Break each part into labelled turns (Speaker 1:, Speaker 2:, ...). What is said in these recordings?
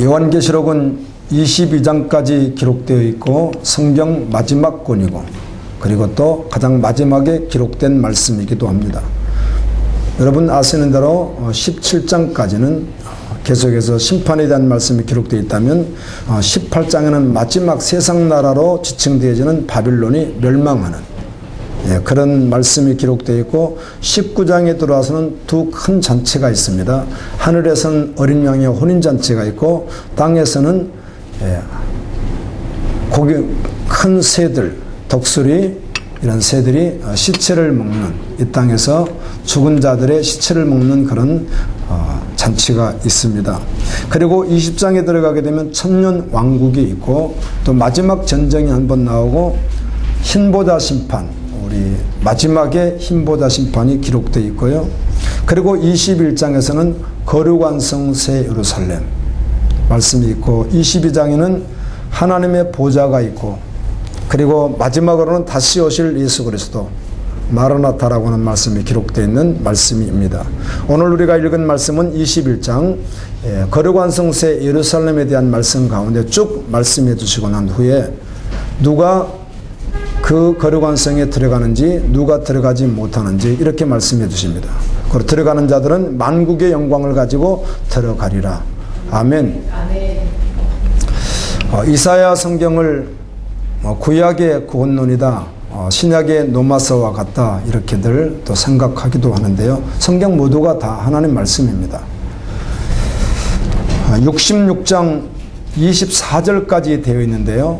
Speaker 1: 요한계시록은 22장까지 기록되어 있고 성경 마지막 권이고, 그리고 또 가장 마지막에 기록된 말씀이기도 합니다. 여러분 아시는 대로 17장까지는 계속해서 심판에 대한 말씀이 기록되어 있다면 18장에는 마지막 세상 나라로 지칭되어지는 바빌론이 멸망하는 그런 말씀이 기록되어 있고, 19장에 들어와서는 두 큰 잔치가 있습니다. 하늘에서는 어린 양의 혼인잔치가 있고, 땅에서는 큰 새들, 독수리 이런 새들이 시체를 먹는, 이 땅에서 죽은 자들의 시체를 먹는 그런 잔치가 있습니다. 그리고 20장에 들어가게 되면 천년 왕국이 있고, 또 마지막 전쟁이 한번 나오고, 흰보다 심판, 우리 마지막에 흰보다 심판이 기록되어 있고요. 그리고 21장에서는 거룩한 성 새 예루살렘 말씀이 있고, 22장에는 하나님의 보좌가 있고, 그리고 마지막으로는 다시 오실 예수 그리스도 마라나타라고 하는 말씀이 기록되어 있는 말씀입니다. 오늘 우리가 읽은 말씀은 21장 거룩한 성 새 예루살렘에 대한 말씀 가운데 쭉 말씀해 주시고 난 후에 누가 그 거룩한 성에 들어가는지, 누가 들어가지 못하는지 이렇게 말씀해 주십니다. 그리고 들어가는 자들은 만국의 영광을 가지고 들어가리라. 아멘. 이사야 성경을 구약의 구원론이다, 신약의 노마서와 같다, 이렇게들 또 생각하기도 하는데요. 성경 모두가 다 하나님 말씀입니다. 66장 24절까지 되어 있는데요.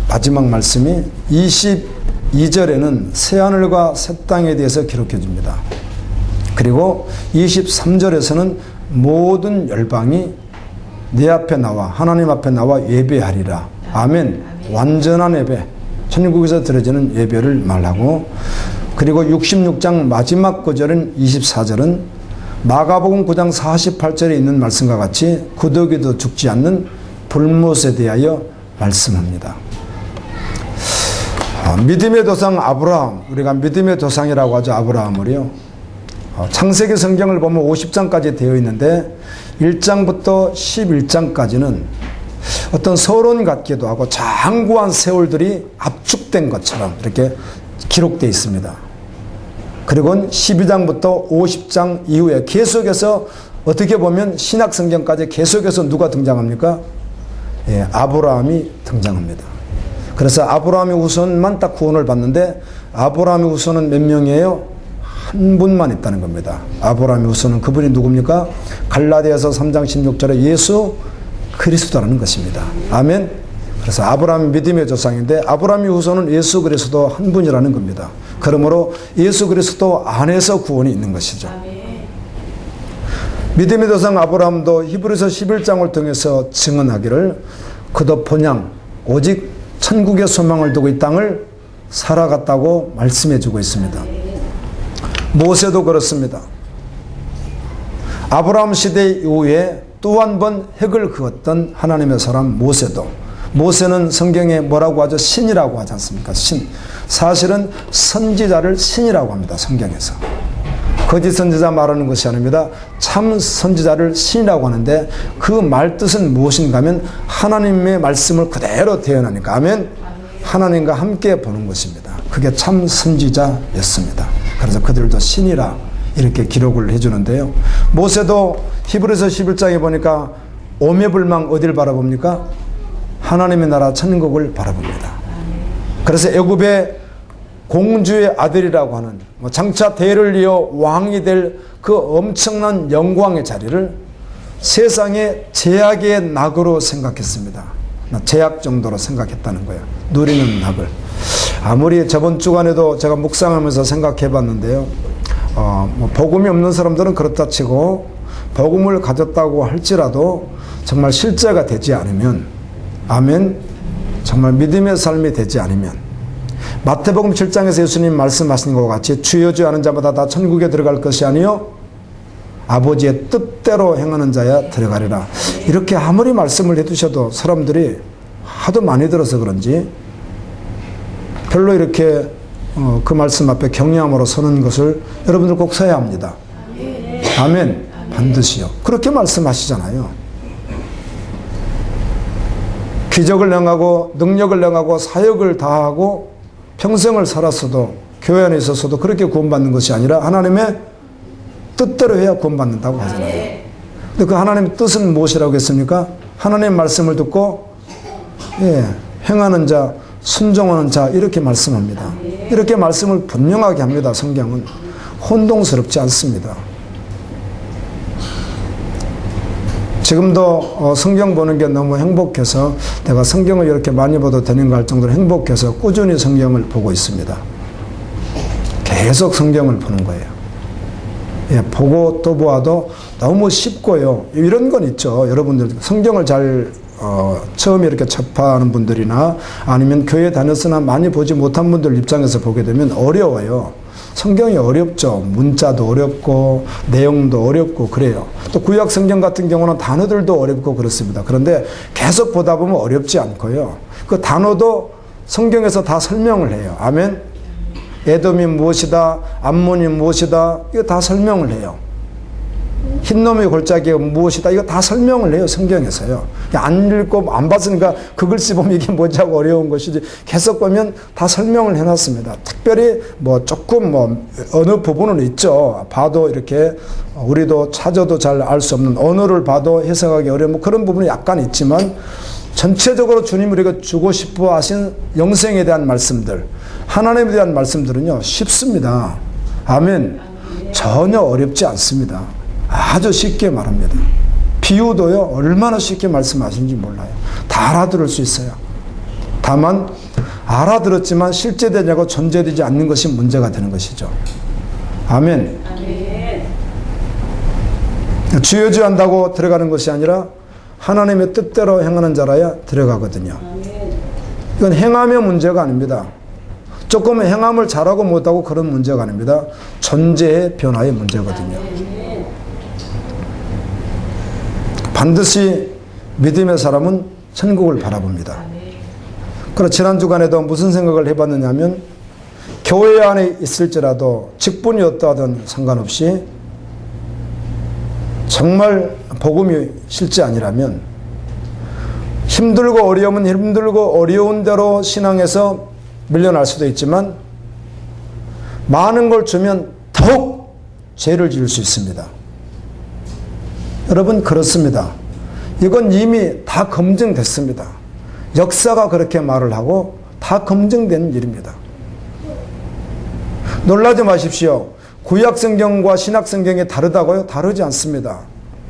Speaker 1: 마지막 말씀이 22절에는 새하늘과 새 땅에 대해서 기록해 줍니다. 그리고 23절에서는 모든 열방이 내 앞에 나와, 하나님 앞에 나와 예배하리라. 아멘. 완전한 예배, 천국에서 드려지는 예배를 말하고, 그리고 66장 마지막 구절인 24절은 마가복음 9장 48절에 있는 말씀과 같이 구더기도 죽지 않는 불못에 대하여 말씀합니다. 믿음의 조상 아브라함, 우리가 믿음의 조상이라고 하죠. 아브라함을요. 창세기 성경을 보면 50장까지 되어 있는데 1장부터 11장까지는 어떤 서론 같기도 하고 장구한 세월들이 압축된 것처럼 이렇게 기록되어 있습니다. 그리고 12장부터 50장 이후에 계속해서 어떻게 보면 신약 성경까지 계속해서 누가 등장합니까? 아브라함이 등장합니다. 그래서 아브라함의 후손만 딱 구원을 받는데, 아브라함의 후손은 몇 명이에요? 한 분만 있다는 겁니다. 아브라함의 후손은 그분이 누굽니까? 갈라디아서 3장 16절에 예수 그리스도라는 것입니다. 아멘. 그래서 아브라함이 믿음의 조상인데, 아브라함의 후손은 예수 그리스도 한 분이라는 겁니다. 그러므로 예수 그리스도 안에서 구원이 있는 것이죠. 믿음의 조상 아브라함도 히브리서 11장을 통해서 증언하기를 그도 본향 오직 천국의 소망을 두고 이 땅을 살아갔다고 말씀해 주고 있습니다. 모세도 그렇습니다. 아브라함 시대 이후에 또 한 번 획을 그었던 하나님의 사람 모세도, 모세는 성경에 뭐라고 하죠? 신이라고 하지 않습니까? 신. 사실은 선지자를 신이라고 합니다. 성경에서. 거짓 선지자 말하는 것이 아닙니다. 참 선지자를 신이라고 하는데, 그 말뜻은 무엇인가 하면 하나님의 말씀을 그대로 대언하니까, 아멘. 하나님과 함께 보는 것입니다. 그게 참 선지자였습니다. 그래서 그들도 신이라 이렇게 기록을 해주는데요. 모세도 히브리서 11장에 보니까 오매불망 어디를 바라봅니까? 하나님의 나라 천국을 바라봅니다. 그래서 애굽의 공주의 아들이라고 하는, 장차 대를 이어 왕이 될 그 엄청난 영광의 자리를 세상의 제약의 낙으로 생각했습니다. 제약 정도로 생각했다는 거예요. 누리는 낙을. 아무리 저번 주간에도 제가 묵상하면서 생각해 봤는데요. 복음이 없는 사람들은 그렇다 치고, 복음을 가졌다고 할지라도 정말 실제가 되지 않으면, 아멘, 정말 믿음의 삶이 되지 않으면, 마태복음 7장에서 예수님 말씀하신 것과 같이 주여 주여 하는 자마다 다 천국에 들어갈 것이 아니요 아버지의 뜻대로 행하는 자야 들어가리라. 이렇게 아무리 말씀을 해두셔도 사람들이 하도 많이 들어서 그런지 별로 이렇게 그 말씀 앞에 경외함으로 서는 것을 여러분들 꼭 서야 합니다. 아멘. 반드시요. 그렇게 말씀하시잖아요. 기적을 행하고 능력을 행하고 사역을 다하고 평생을 살았어도 교회 안에 있었어도 그렇게 구원받는 것이 아니라 하나님의 뜻대로 해야 구원받는다고 하잖아요. 근데 그 하나님의 뜻은 무엇이라고 했습니까? 하나님의 말씀을 듣고 행하는 자, 순종하는 자 이렇게 말씀합니다. 이렇게 말씀을 분명하게 합니다. 성경은 혼동스럽지 않습니다. 지금도 성경 보는 게 너무 행복해서 내가 성경을 이렇게 많이 봐도 되는가 할 정도로 행복해서 꾸준히 성경을 보고 있습니다. 계속 성경을 보는 거예요. 보고 또 보아도 너무 쉽고요. 이런 건 있죠. 여러분들 성경을 잘 처음에 이렇게 접하는 분들이나 아니면 교회 다녔으나 많이 보지 못한 분들 입장에서 보게 되면 어려워요. 성경이 어렵죠. 문자도 어렵고 내용도 어렵고 그래요. 또 구약 성경 같은 경우는 단어들도 어렵고 그렇습니다. 그런데 계속 보다 보면 어렵지 않고요. 그 단어도 성경에서 다 설명을 해요. 아멘. 에돔이 무엇이다, 암몬이 무엇이다, 이거 다 설명을 해요. 흰놈의 골짜기가 무엇이다, 이거 다 설명을 해요. 성경에서요. 안 읽고 안 봤으니까 그 글씨 보면 이게 뭐지 하고 어려운 것이지 계속 보면 다 설명을 해놨습니다. 특별히 조금 어느 부분은 있죠. 봐도 이렇게 우리도 찾아도 잘 알 수 없는 언어를 봐도 해석하기 어려운 그런 부분이 약간 있지만 전체적으로 주님 우리가 주고 싶어 하신 영생에 대한 말씀들, 하나님에 대한 말씀들은요 쉽습니다. 아멘. 전혀 어렵지 않습니다. 아주 쉽게 말합니다. 비유도요 얼마나 쉽게 말씀하시는지 몰라요. 다 알아들을 수 있어요. 다만 알아들었지만 실제되냐고 존재되지 않는 것이 문제가 되는 것이죠. 아멘. 주여주한다고 들어가는 것이 아니라 하나님의 뜻대로 행하는 자라야 들어가거든요. 이건 행함의 문제가 아닙니다. 조금 행함을 잘하고 못하고 그런 문제가 아닙니다. 존재의 변화의 문제거든요. 반드시 믿음의 사람은 천국을 바라봅니다. 그래서 지난 주간에도 무슨 생각을 해봤느냐 하면 교회 안에 있을지라도 직분이 어떠하든 상관없이 정말 복음이 실제 아니라면 힘들고 어려우면 힘들고 어려운 대로 신앙에서 밀려날 수도 있지만 많은 걸 주면 더욱 죄를 지을 수 있습니다. 여러분 그렇습니다. 이건 이미 다 검증됐습니다. 역사가 그렇게 말을 하고 다 검증된 일입니다. 놀라지 마십시오. 구약성경과 신약성경이 다르다고요? 다르지 않습니다.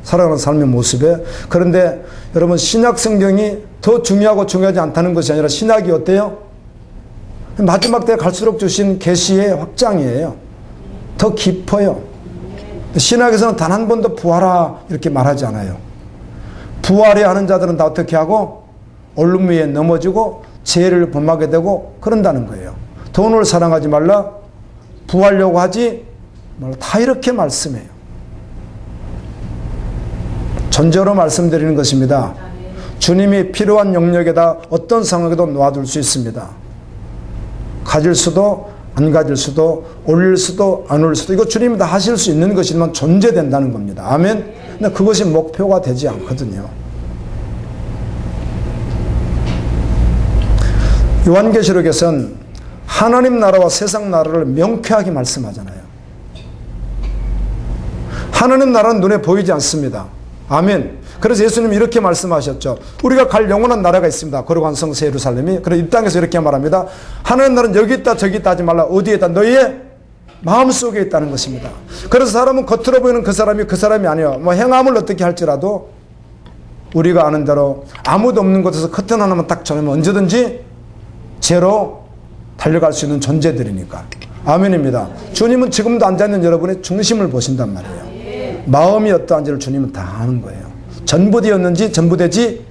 Speaker 1: 살아가는 삶의 모습에. 그런데 여러분 신약성경이 더 중요하고 중요하지 않다는 것이 아니라 신약이 어때요? 마지막 때 갈수록 주신 계시의 확장이에요. 더 깊어요. 신약에서는 단 한 번도 부활하 이렇게 말하지 않아요. 부활해 하는 자들은 다 어떻게 하고 얼룩 위에 넘어지고 죄를 범하게 되고 그런다는 거예요. 돈을 사랑하지 말라, 부하려고 하지 말라. 다 이렇게 말씀해요. 전제로 말씀드리는 것입니다. 주님이 필요한 영역에다 어떤 상황에도 놓아둘 수 있습니다. 가질 수도 안 가질 수도 올릴 수도 안 올릴 수도 이거 주님이 다 하실 수 있는 것이지만 존재된다는 겁니다. 아멘. 근데 그것이 목표가 되지 않거든요. 요한계시록에서는 하나님 나라와 세상 나라를 명쾌하게 말씀하잖아요. 하나님 나라는 눈에 보이지 않습니다. 아멘. 그래서 예수님이 이렇게 말씀하셨죠. 우리가 갈 영원한 나라가 있습니다. 거룩한 성세 예루살렘이. 그래서 이 땅에서 이렇게 말합니다. 하나님 나라는 여기 있다 저기 있다 하지 말라. 어디에 있다? 너희의 마음속에 있다는 것입니다. 그래서 사람은 겉으로 보이는 그 사람이 아니에요. 행함을 어떻게 할지라도 우리가 아는 대로 아무도 없는 곳에서 커튼 하나만 딱 쳐놓으면 언제든지 죄로 달려갈 수 있는 존재들이니까. 아멘입니다. 주님은 지금도 앉아있는 여러분의 중심을 보신단 말이에요. 마음이 어떠한지를 주님은 다 아는 거예요. 전부되었는지 전부되지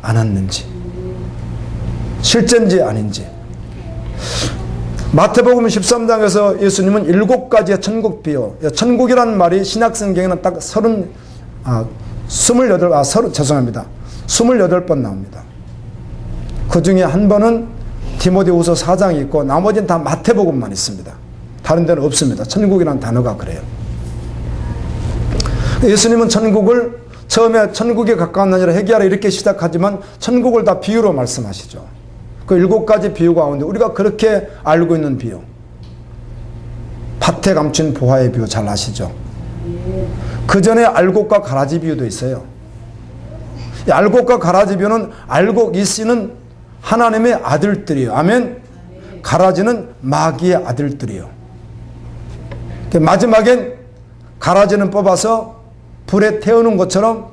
Speaker 1: 않았는지, 실제인지 아닌지. 마태복음 13장에서 예수님은 7가지의 천국 비유, 천국이라는 말이 신약성경에는 딱 28번 나옵니다. 그 중에 한 번은 디모데후서 4장이 있고 나머지는 다 마태복음만 있습니다. 다른 데는 없습니다. 천국이라는 단어가 그래요. 예수님은 천국을 처음에 천국에 가까운 나니라 회개하라 이렇게 시작하지만 천국을 다 비유로 말씀하시죠. 그 7가지 비유 가운데 우리가 그렇게 알고 있는 비유, 밭에 감춘 보화의 비유 잘 아시죠? 그 전에 알곡과 가라지 비유도 있어요. 이 알곡과 가라지 비유는 알곡 이씨는 하나님의 아들들이에요. 아멘. 가라지는 마귀의 아들들이에요. 마지막엔 가라지는 뽑아서 불에 태우는 것처럼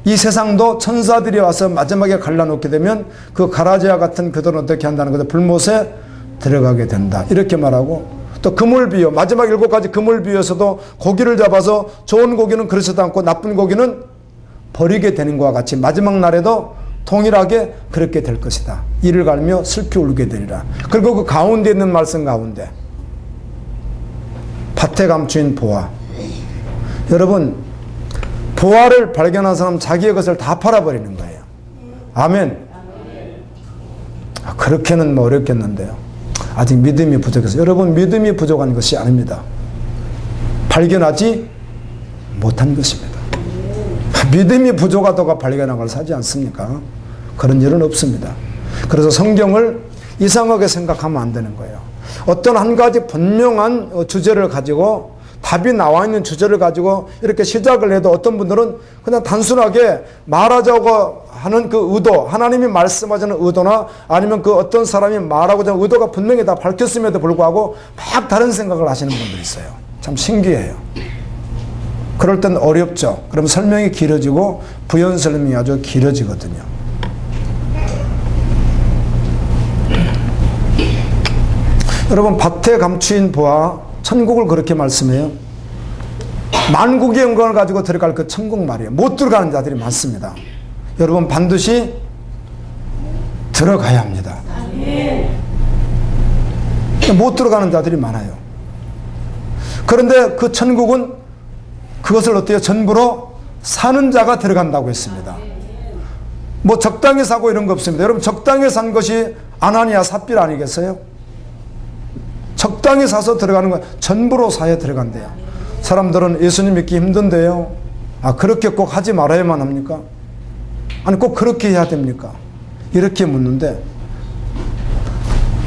Speaker 1: 이 세상도 천사들이 와서 마지막에 갈라놓게 되면 그 가라지와 같은 그들은 어떻게 한다는 거죠? 불못에 들어가게 된다. 이렇게 말하고, 또 그물 비유, 마지막 7가지 그물 비유에서도 고기를 잡아서 좋은 고기는 그렇지도 않고 나쁜 고기는 버리게 되는 것과 같이 마지막 날에도 동일하게 그렇게 될 것이다. 이를 갈며 슬피 울게 되리라. 그리고 그 가운데 있는 말씀 가운데 밭에 감추인 보화. 여러분, 보화를 발견한 사람 자기의 것을 다 팔아버리는 거예요. 아멘. 그렇게는 뭐 어렵겠는데요. 아직 믿음이 부족해서. 여러분, 믿음이 부족한 것이 아닙니다. 발견하지 못한 것입니다. 믿음이 부족하다가 발견한 걸 사지 않습니까? 그런 일은 없습니다. 그래서 성경을 이상하게 생각하면 안 되는 거예요. 어떤 한 가지 분명한 주제를 가지고, 답이 나와 있는 주제를 가지고 이렇게 시작을 해도 어떤 분들은 그냥 단순하게 말하자고 하는 그 의도, 하나님이 말씀하자는 의도나 아니면 그 어떤 사람이 말하고자 하는 의도가 분명히 다 밝혔음에도 불구하고 막 다른 생각을 하시는 분들이 있어요. 참 신기해요. 그럴 땐 어렵죠. 그럼 설명이 길어지고 부연 설명이 아주 길어지거든요. 여러분, 밭에 감추인 보화, 천국을 그렇게 말씀해요. 만국의 영광을 가지고 들어갈 그 천국 말이에요. 못 들어가는 자들이 많습니다. 여러분, 반드시 들어가야 합니다. 못 들어가는 자들이 많아요. 그런데 그 천국은 그것을 어때요? 전부로 사는 자가 들어간다고 했습니다. 뭐 적당히 사고 이런 거 없습니다. 여러분, 적당히 산 것이 아나니아 삽비라 아니겠어요? 적당히 사서 들어가는 건 전부로 사야 들어간대요. 사람들은 예수님 믿기 힘든데요. 아, 그렇게 꼭 하지 말아야만 합니까? 아니, 꼭 그렇게 해야 됩니까? 이렇게 묻는데,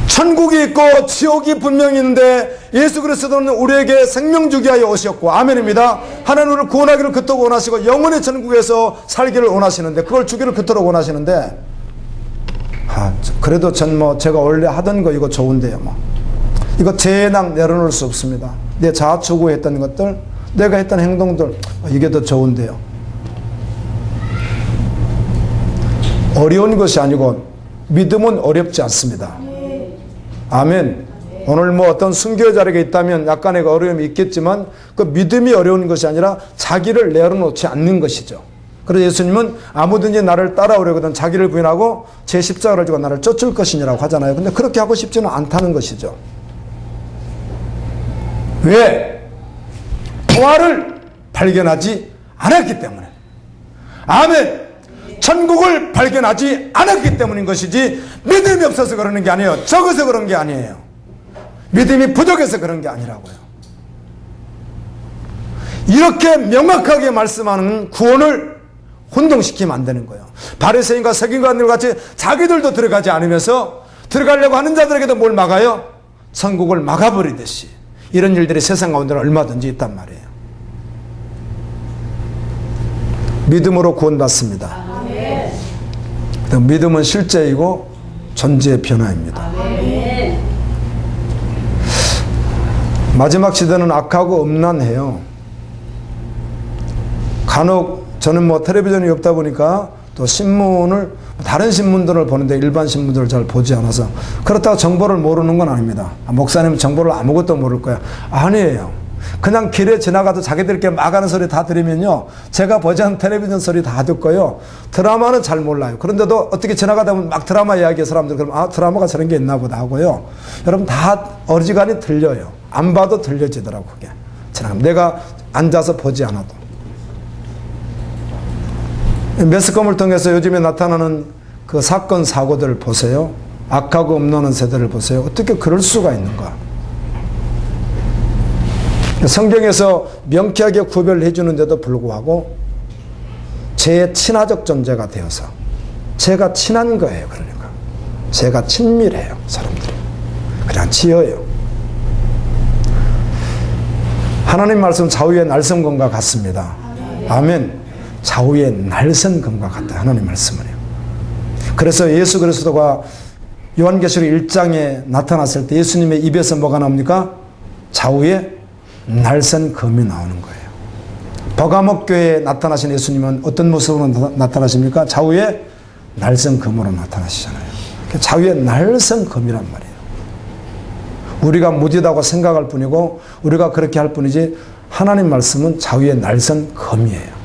Speaker 1: 천국이 있고 지옥이 분명히 있는데 예수 그리스도는 우리에게 생명 주기 위하여 오셨고, 아멘입니다. 하나님 우리를 구원하기를 그토록 원하시고 영원의 천국에서 살기를 원하시는데, 그걸 주기를 그토록 원하시는데, 그래도 전 뭐 제가 원래 하던 거 이거 좋은데요. 뭐 이거 재낭 내려놓을 수 없습니다. 내 자아추구했던 것들, 내가 했던 행동들, 이게 더 좋은데요. 어려운 것이 아니고 믿음은 어렵지 않습니다. 아멘. 오늘 뭐 어떤 순교 자리가 있다면 약간의 어려움이 있겠지만 그 믿음이 어려운 것이 아니라 자기를 내려놓지 않는 것이죠. 그래서 예수님은 아무든지 나를 따라오려거든 자기를 부인하고 제 십자가를 지고 나를 쫓을 것이니라고 하잖아요. 근데 그렇게 하고 싶지는 않다는 것이죠. 왜? 보화를 발견하지 않았기 때문에. 아멘. 천국을 발견하지 않았기 때문인 것이지 믿음이 없어서 그러는 게 아니에요. 적어서 그런 게 아니에요. 믿음이 부족해서 그런 게 아니라고요. 이렇게 명확하게 말씀하는 구원을 혼동시키면 안 되는 거예요. 바리새인과 서기관들 같이 자기들도 들어가지 않으면서 들어가려고 하는 자들에게도 뭘 막아요? 천국을 막아버리듯이. 이런 일들이 세상 가운데는 얼마든지 있단 말이에요. 믿음으로 구원받습니다. 믿음은 실제이고 존재의 변화입니다. 마지막 시대는 악하고 음란해요. 간혹 저는 뭐 텔레비전이 없다 보니까 또 신문을, 다른 신문들을 보는데 일반 신문들을 잘 보지 않아서, 그렇다고 정보를 모르는 건 아닙니다. 목사님 정보를 아무것도 모를 거야. 아니에요. 그냥 길에 지나가도 자기들끼리 막 하는 소리 다 들으면요, 제가 보지 않은 텔레비전 소리 다 듣고요, 드라마는 잘 몰라요. 그런데도 어떻게 지나가다 보면 막 드라마 이야기하는 사람들, 그럼 아, 드라마가 저런 게 있나 보다 하고요. 여러분, 다 어지간히 들려요. 안 봐도 들려지더라고, 그게. 내가 앉아서 보지 않아도. 매스컴을 통해서 요즘에 나타나는 그 사건 사고들을 보세요. 악하고 음란한 세대를 보세요. 어떻게 그럴 수가 있는가? 성경에서 명쾌하게 구별해 주는데도 불구하고 제 친화적 존재가 되어서 제가 친한 거예요. 그러니까 제가 친밀해요. 사람들이 그냥 지어요. 하나님 말씀 좌우의 날성검과 같습니다. 아멘. 좌우의 날성검과 같다. 하나님 말씀은요. 그래서 예수 그리스도가 요한계시록 1장에 나타났을 때 예수님의 입에서 뭐가 나옵니까? 좌우의 날선검이 나오는 거예요. 버가목 교회에 나타나신 예수님은 어떤 모습으로 나타나십니까? 좌우의 날선검으로 나타나시잖아요. 좌우의 날선검이란 말이에요. 우리가 무디다고 생각할 뿐이고 우리가 그렇게 할 뿐이지 하나님 말씀은 좌우의 날선검이에요.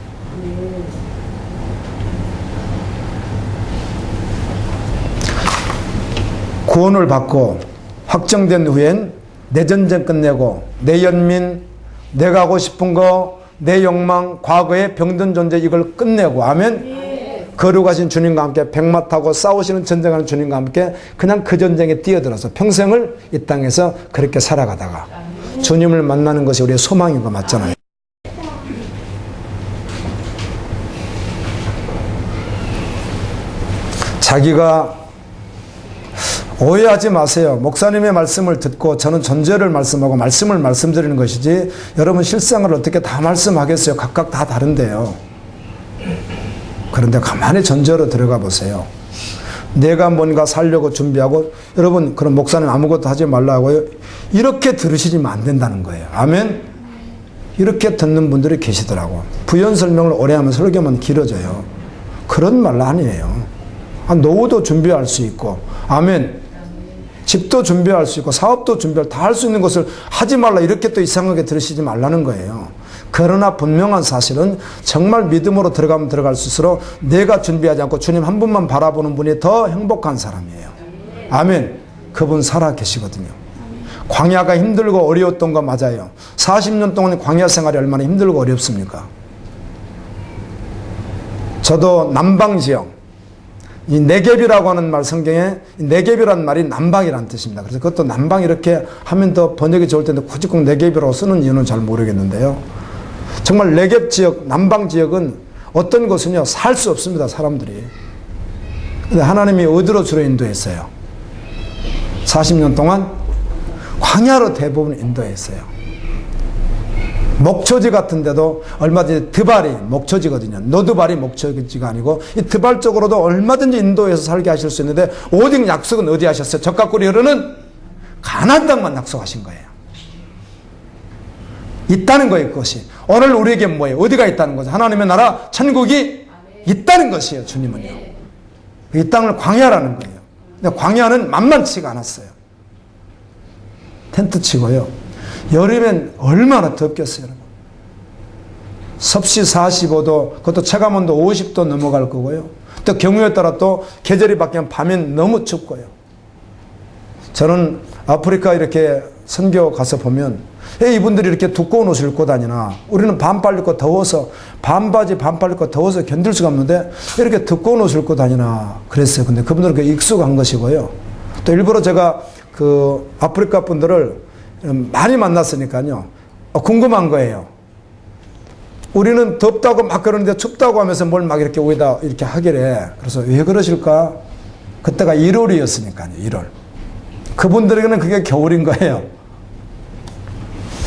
Speaker 1: 구원을 받고 확정된 후엔 내 전쟁 끝내고 내 연민, 내가 하고 싶은 거, 내 욕망, 과거의 병든 존재 이걸 끝내고 아멘. 거룩하신 주님과 함께 백마 타고 싸우시는 전쟁하는 주님과 함께 그냥 그 전쟁에 뛰어들어서 평생을 이 땅에서 그렇게 살아가다가 주님을 만나는 것이 우리의 소망인 거 맞잖아요. 자기가 오해하지 마세요. 목사님의 말씀을 듣고 저는 전제를 말씀하고 말씀을 말씀드리는 것이지 여러분 실상을 어떻게 다 말씀하겠어요. 각각 다 다른데요. 그런데 가만히 전제로 들어가 보세요. 내가 뭔가 살려고 준비하고 여러분 그럼 목사님 아무것도 하지 말라고요. 이렇게 들으시면 안 된다는 거예요. 아멘. 이렇게 듣는 분들이 계시더라고. 부연 설명을 오래 하면 설교만 길어져요. 그런 말 아니에요. 노후도 준비할 수 있고 아멘. 집도 준비할 수 있고 사업도 준비할 다 할 수 있는 것을 하지 말라 이렇게 또 이상하게 들으시지 말라는 거예요. 그러나 분명한 사실은 정말 믿음으로 들어가면 들어갈수록 내가 준비하지 않고 주님 한 분만 바라보는 분이 더 행복한 사람이에요. 아멘. 그분 살아 계시거든요. 광야가 힘들고 어려웠던 거 맞아요. 40년 동안 광야 생활이 얼마나 힘들고 어렵습니까? 저도 남방지역 이 네겝이라고 하는 말 성경에 네겝이라는 말이 남방이라는 뜻입니다. 그래서 그것도 남방 이렇게 하면 더 번역이 좋을 텐데 굳이 꼭 네겝이라고 쓰는 이유는 잘 모르겠는데요. 정말 네겝 지역, 남방 지역은 어떤 곳은요 살 수 없습니다. 사람들이. 근데 하나님이 어디로 주로 인도했어요? 40년 동안 광야로 대부분 인도했어요. 목초지 같은 데도 얼마든지 드발이 목초지거든요. 노드발이 목초지가 아니고 이 드발 쪽으로도 얼마든지 인도해서 살게 하실 수 있는데 오직 약속은 어디 하셨어요? 적과 꿀이 흐르는 가나안 땅만 약속하신 거예요. 있다는 거예요. 그것이. 오늘 우리에게 뭐예요? 어디가 있다는 거죠? 하나님의 나라 천국이 있다는 것이에요. 주님은요. 이 땅을 광야라는 거예요. 근데 광야는 만만치가 않았어요. 텐트 치고요. 여름엔 얼마나 덥겠어요, 여러분. 섭씨 45도, 그것도 체감온도 50도 넘어갈 거고요. 또 경우에 따라 또 계절이 바뀌면 밤엔 너무 춥고요. 저는 아프리카 이렇게 선교 가서 보면 이분들이 이렇게 두꺼운 옷을 입고 다니나 우리는 반팔 입고 더워서 반바지 반팔 입고 더워서 견딜 수가 없는데 이렇게 두꺼운 옷을 입고 다니나 그랬어요. 근데 그분들은 익숙한 것이고요. 또 일부러 제가 그 아프리카 분들을 많이 만났으니까요. 궁금한 거예요. 우리는 덥다고 막 그러는데 춥다고 하면서 뭘 막 이렇게 오이다 이렇게 하길래 그래서 왜 그러실까? 그때가 1월이었으니까요. 1월. 그분들에게는 그게 겨울인 거예요.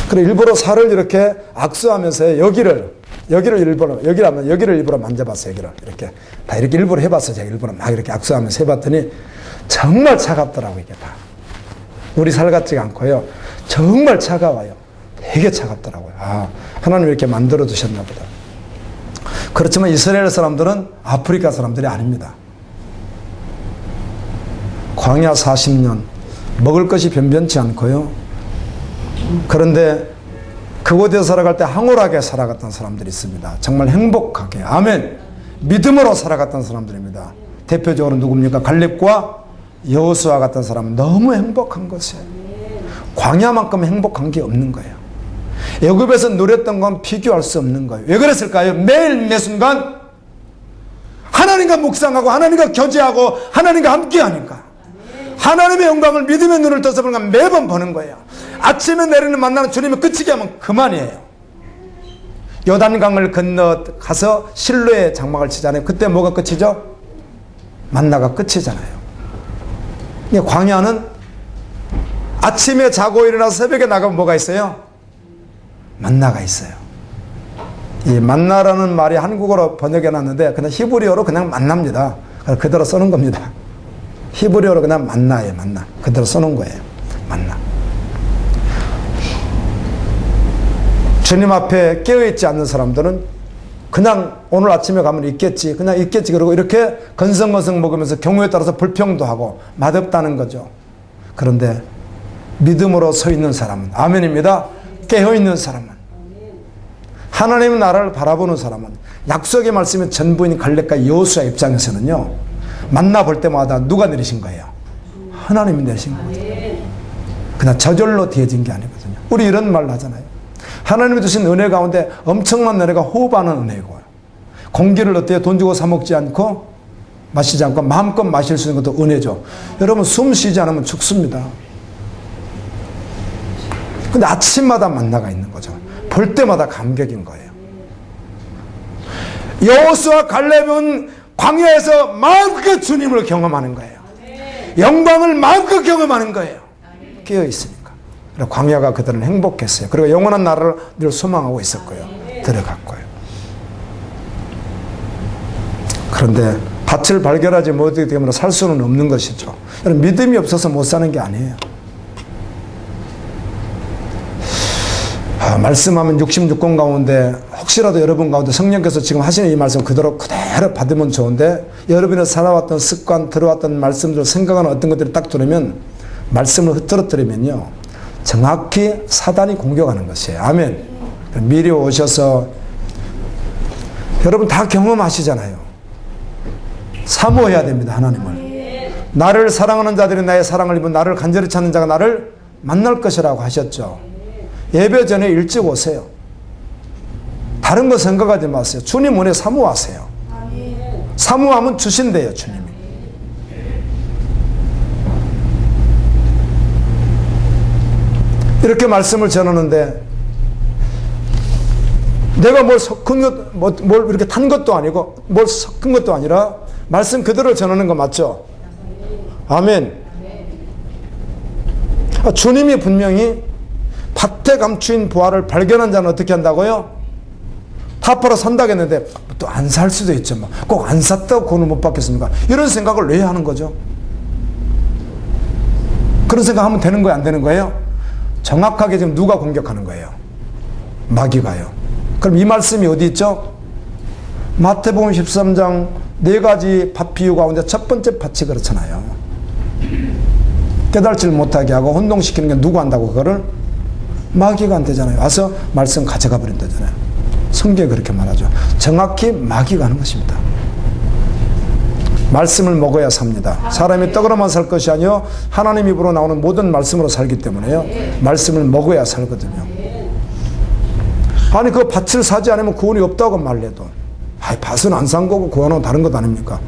Speaker 1: 그래 일부러 살을 이렇게 악수하면서 여기를 일부러 만져봤어요. 여기를 이렇게 다 이렇게 일부러 해봤어요. 제가 일부러 막 이렇게 악수하면서 해봤더니 정말 차갑더라고요. 이게 다. 우리 살 같지가 않고요. 정말 차가워요. 되게 차갑더라고요. 아, 하나님 이렇게 만들어 두셨나 보다. 그렇지만 이스라엘 사람들은 아프리카 사람들이 아닙니다. 광야 40년 먹을 것이 변변치 않고요. 그런데 그곳에서 살아갈 때 황홀하게 살아갔던 사람들이 있습니다. 정말 행복하게. 아멘. 믿음으로 살아갔던 사람들입니다. 대표적으로 누굽니까? 갈렙과 여호수아 같은 사람은 너무 행복한 것이에요. 광야만큼 행복한 게 없는 거예요. 애굽에서 누렸던 건 비교할 수 없는 거예요. 왜 그랬을까요? 매일 매 순간 하나님과 묵상하고 하나님과 교제하고 하나님과 함께하니까 하나님의 영광을 믿음의 눈을 떠서 보는 매번 보는 거예요. 아침에 내리는 만나는 주님을 그치게 하면 그만이에요. 요단강을 건너 가서 실로의 장막을 치잖아요. 그때 뭐가 끝이죠? 만나가 끝이잖아요. 광야는 아침에 자고 일어나서 새벽에 나가면 뭐가 있어요? 만나가 있어요. 이 만나라는 말이 한국어로 번역해 놨는데 그냥 히브리어로 그냥 만납니다. 그대로 써놓은 겁니다. 히브리어로 그냥 만나예요. 만나. 그대로 써놓은 거예요. 만나. 주님 앞에 깨어있지 않는 사람들은 그냥 오늘 아침에 가면 있겠지. 그냥 있겠지. 그러고 이렇게 건성건성 먹으면서 경우에 따라서 불평도 하고 맛없다는 거죠. 그런데 믿음으로 서 있는 사람은, 아멘입니다. 깨어있는 사람은, 하나님의 나라를 바라보는 사람은, 약속의 말씀이 전부인 갈렙과 여호수아 입장에서는요, 만나볼 때마다 누가 내리신 거예요? 하나님이 내리신 거거든요. 그냥 저절로 되어진 게 아니거든요. 우리 이런 말 하잖아요. 하나님이 주신 은혜 가운데 엄청난 은혜가 호흡하는 은혜고, 공기를 어때요? 돈 주고 사 먹지 않고 마시지 않고 마음껏 마실 수 있는 것도 은혜죠. 여러분 숨 쉬지 않으면 죽습니다. 근데 아침마다 만나가 있는 거죠. 볼 때마다 감격인 거예요. 여호수아 갈렙은 광야에서 마음껏 주님을 경험하는 거예요. 영광을 마음껏 경험하는 거예요. 깨어 있으니까. 그리고 광야가 그들은 행복했어요. 그리고 영원한 나라를 늘 소망하고 있었고요. 들어갔고요. 그런데 밭을 발견하지 못하기 때문에 살 수는 없는 것이죠. 믿음이 없어서 못 사는 게 아니에요. 말씀하면 66권 가운데 혹시라도 여러분 가운데 성령께서 지금 하시는 이 말씀 그대로 받으면 좋은데, 여러분이 살아왔던 습관, 들어왔던 말씀들, 생각하는 어떤 것들이 딱 들으면 말씀을 흐트러뜨리면요, 정확히 사단이 공격하는 것이에요. 아멘. 미리 오셔서, 여러분 다 경험하시잖아요. 사모해야 됩니다. 하나님을. 나를 사랑하는 자들이 나의 사랑을 입은 나를 간절히 찾는 자가 나를 만날 것이라고 하셨죠. 예배 전에 일찍 오세요. 다른 거 생각하지 마세요. 주님 은혜 사모하세요. 사모하면 주신대요, 주님이. 이렇게 말씀을 전하는데 내가 뭘 섞은 것, 뭘 이렇게 탄 것도 아니고 뭘 섞은 것도 아니라 말씀 그대로 전하는 거 맞죠? 아멘. 주님이 분명히 밭에 감추인 보화를 발견한 자는 어떻게 한다고요? 타파로 산다고 했는데 또 안 살 수도 있죠. 꼭 안 샀다고 그거는 못 받겠습니까? 이런 생각을 왜 하는 거죠? 그런 생각하면 되는 거예요? 안 되는 거예요? 정확하게 지금 누가 공격하는 거예요? 마귀가요. 그럼 이 말씀이 어디 있죠? 마태복음 13장 4가지 밭 비유 가운데 첫 번째 밭이 그렇잖아요. 깨달지를 못하게 하고 혼동시키는 게 누구 한다고? 그거를 마귀가 안 되잖아요. 와서 말씀 가져가 버린다잖아요. 성경에 그렇게 말하죠. 정확히 마귀가 하는 것입니다. 말씀을 먹어야 삽니다. 사람이 떡으로만 살 것이 아니요 하나님 입으로 나오는 모든 말씀으로 살기 때문에요. 말씀을 먹어야 살거든요. 아니 그 밭을 사지 않으면 구원이 없다고 말해도, 밭은 안 산 거고 구원은 다른 것 아닙니까?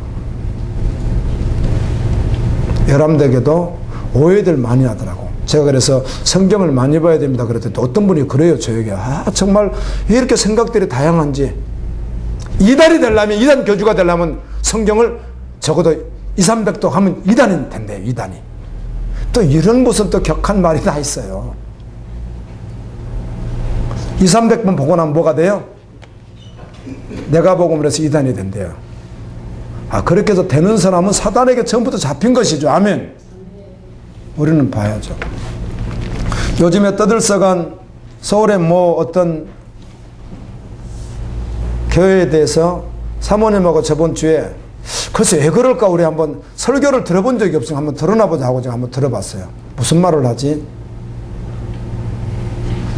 Speaker 1: 여러분들에게도 오해들 많이 하더라고. 제가 그래서 성경을 많이 봐야 됩니다 그랬더니 어떤 분이 그래요 저에게. 정말 왜 이렇게 생각들이 다양한지. 이단이 되려면, 이단 교주가 되려면 성경을 적어도 200~300도 하면 이단이 된대요. 이단이. 또 이런 무슨 또 격한 말이 다 있어요. 200~300번 보고 나면 뭐가 돼요? 내가 복음을 해서 이단이 된대요. 그렇게 해서 되는 사람은 사단에게 처음부터 잡힌 것이죠. 아멘. 우리는 봐야죠. 요즘에 떠들썩한 서울의 어떤 교회에 대해서 사모님하고 저번 주에 글쎄 왜 그럴까 우리 한번 설교를 들어본 적이 없으면 한번 들어나보자 하고 제가 한번 들어봤어요. 무슨 말을 하지?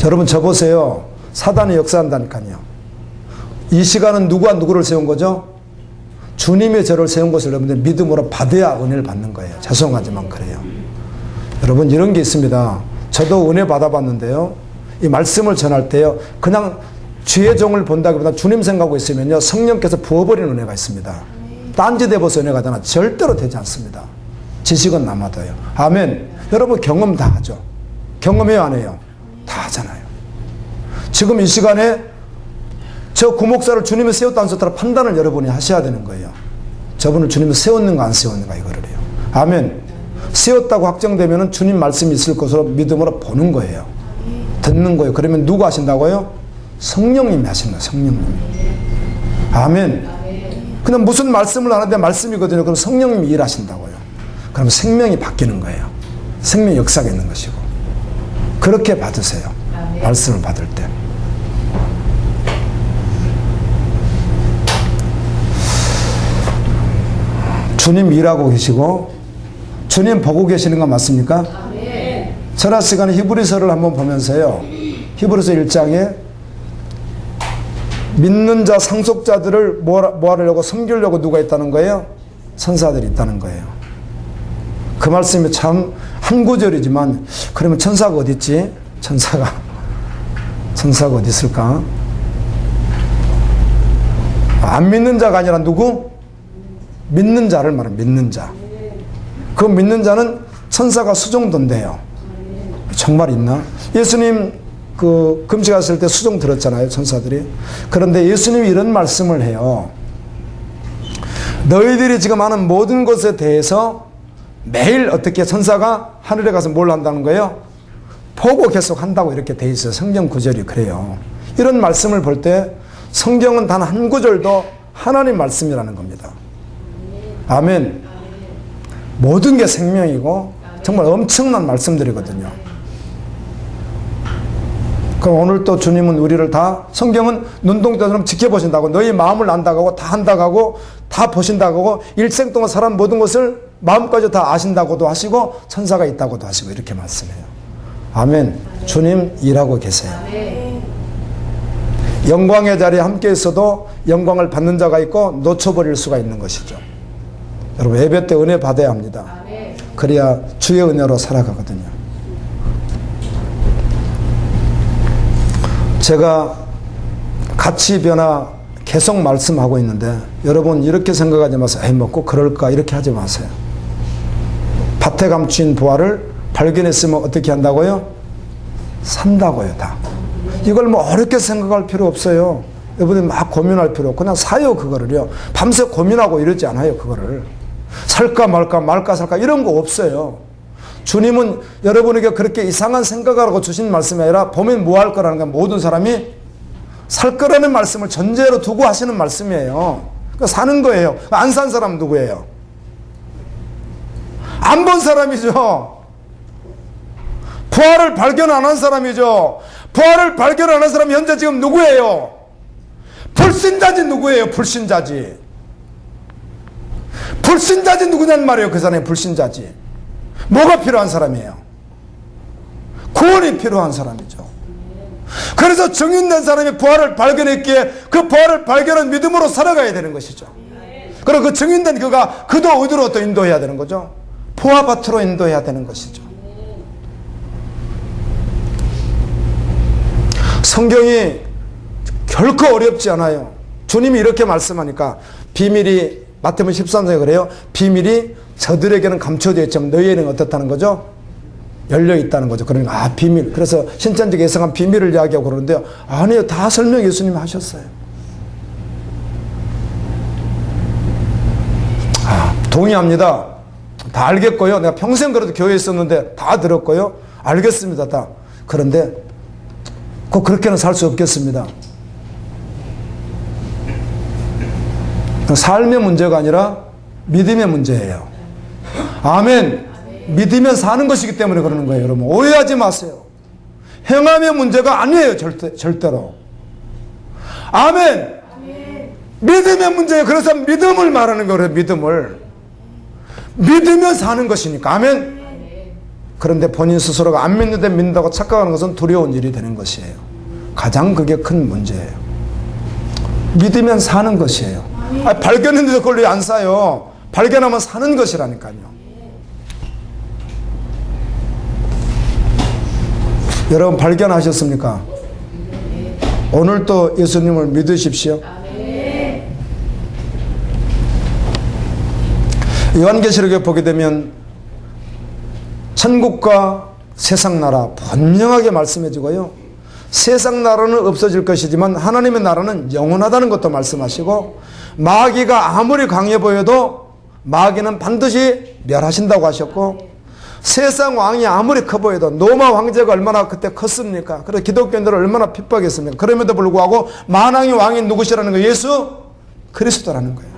Speaker 1: 여러분 저 보세요. 사단이 역사한다니까요. 이 시간은 누구와 누구를 세운 거죠? 주님의 저를 세운 것을 여러분들 믿음으로 받아야 은혜를 받는 거예요. 죄송하지만 그래요. 여러분 이런 게 있습니다. 저도 은혜 받아봤는데요. 이 말씀을 전할 때요. 그냥 주의 종을 본다기보다 주님 생각하고 있으면요. 성령께서 부어버리는 은혜가 있습니다. 딴짓 해봐서 은혜가 되나? 절대로 되지 않습니다. 지식은 남아도요. 아멘. 여러분 경험 다 하죠. 경험해요 안 해요? 다 하잖아요. 지금 이 시간에 저 구목사를 주님이 세웠다 안 세웠다 판단을 여러분이 하셔야 되는 거예요. 저분을 주님이 세웠는가 안 세웠는가 이거를 해요. 아멘. 세웠다고 확정되면 주님 말씀이 있을 것으로 믿음으로 보는 거예요. 듣는 거예요. 그러면 누가 하신다고요? 성령님이 하신다. 성령님이. 아멘. 그냥 무슨 말씀을 하는데 말씀이거든요. 그럼 성령님이 일하신다고요. 그럼 생명이 바뀌는 거예요. 생명 역사가 있는 것이고. 그렇게 받으세요. 말씀을 받을 때. 주님 일하고 계시고 주님 보고 계시는 거 맞습니까? 전화 시간에 히브리서를 한번 보면서요. 히브리서 1장에 믿는 자 상속자들을 뭐 하려고 섬기려고 누가 있다는 거예요? 천사들이 있다는 거예요. 그 말씀이 참 한 구절이지만 그러면 천사가 어디 있지? 천사가 어디 있을까? 안 믿는 자가 아니라 누구? 믿는 자를 말하는 믿는 자. 그 믿는 자는 천사가 수정돈대요. 정말 있나? 예수님 그 금식하실 때 수종 들었잖아요. 천사들이. 그런데 예수님이 이런 말씀을 해요. 너희들이 지금 하는 모든 것에 대해서 매일 어떻게 천사가 하늘에 가서 뭘 한다는 거예요? 보고 계속 한다고 이렇게 돼 있어요. 성경 구절이 그래요. 이런 말씀을 볼 때 성경은 단 한 구절도 하나님 말씀이라는 겁니다. 아멘. 모든 게 생명이고 정말 엄청난 말씀들이거든요. 그럼 오늘 또 주님은 우리를 다 성경은 눈동자처럼 지켜보신다고 너희 마음을 안다고 하고 다 한다고 하고 다 보신다고 하고 일생 동안 살아온 모든 것을 마음까지 다 아신다고도 하시고 천사가 있다고도 하시고 이렇게 말씀해요. 아멘. 주님 일하고 계세요. 영광의 자리에 함께 있어도 영광을 받는 자가 있고 놓쳐버릴 수가 있는 것이죠. 여러분 예배 때 은혜 받아야 합니다. 그래야 주의 은혜로 살아가거든요. 제가 가치 변화 계속 말씀하고 있는데 여러분 이렇게 생각하지 마세요. 에이 뭐 꼭 그럴까 이렇게 하지 마세요. 밭에 감추인 보화를 발견했으면 어떻게 한다고요? 산다고요. 다. 이걸 뭐 어렵게 생각할 필요 없어요. 여러분이 막 고민할 필요 없고 그냥 사요. 그거를요. 밤새 고민하고 이러지 않아요. 그거를 살까 말까 살까 이런 거 없어요. 주님은 여러분에게 그렇게 이상한 생각하라고 주신 말씀이 아니라 보면 뭐 할 거라는 건 모든 사람이 살 거라는 말씀을 전제로 두고 하시는 말씀이에요. 그러니까 사는 거예요. 안 산 사람 누구예요? 안 본 사람이죠. 부활을 발견 안 한 사람이죠. 부활을 발견 안 한 사람이 현재 지금 누구예요? 불신자지 누구예요? 불신자지. 불신자지 누구냔 말이에요. 그 사람이 불신자지. 뭐가 필요한 사람이에요? 구원이 필요한 사람이죠. 그래서 증인된 사람이 부활을 발견했기에 그 부활을 발견한 믿음으로 살아가야 되는 것이죠. 그리고 그 증인된 그도 어디로 또 인도해야 되는 거죠? 부활밭으로 인도해야 되는 것이죠. 성경이 결코 어렵지 않아요. 주님이 이렇게 말씀하니까 비밀이 마태복음 13장에 그래요. 비밀이 저들에게는 감춰져 있지만 너희에게는 어떻다는 거죠? 열려 있다는 거죠. 그러니까 비밀. 그래서 신천지 예성한 비밀을 이야기하고 그러는데요. 아니요. 다 설명 예수님이 하셨어요. 동의합니다. 다 알겠고요. 내가 평생 그래도 교회에 있었는데 다 들었고요. 알겠습니다. 다. 그런데 꼭 그렇게는 살 수 없겠습니다. 삶의 문제가 아니라 믿음의 문제예요. 아멘. 믿으면 사는 것이기 때문에 그러는 거예요. 여러분 오해하지 마세요. 행함의 문제가 아니에요. 절대로. 아멘. 믿음의 문제예요. 그래서 믿음을 말하는 거예요. 믿음을. 믿으면 사는 것이니까. 아멘. 그런데 본인 스스로가 안 믿는데 믿는다고 착각하는 것은 두려운 일이 되는 것이에요. 가장 그게 큰 문제예요. 믿으면 사는 것이에요. 발견했는데도 그걸 왜 안 사요? 발견하면 사는 것이라니까요. 여러분 발견하셨습니까? 오늘 또 예수님을 믿으십시오. 요한계시록에 보게 되면 천국과 세상 나라 분명하게 말씀해 주고요. 세상 나라는 없어질 것이지만 하나님의 나라는 영원하다는 것도 말씀하시고, 마귀가 아무리 강해 보여도 마귀는 반드시 멸하신다고 하셨고, 세상 왕이 아무리 커 보여도, 로마 황제가 얼마나 그때 컸습니까? 그래서 기독교인들을 얼마나 핍박했습니까? 그럼에도 불구하고 만왕의 왕이 누구시라는 거예요? 예수 그리스도라는 거예요.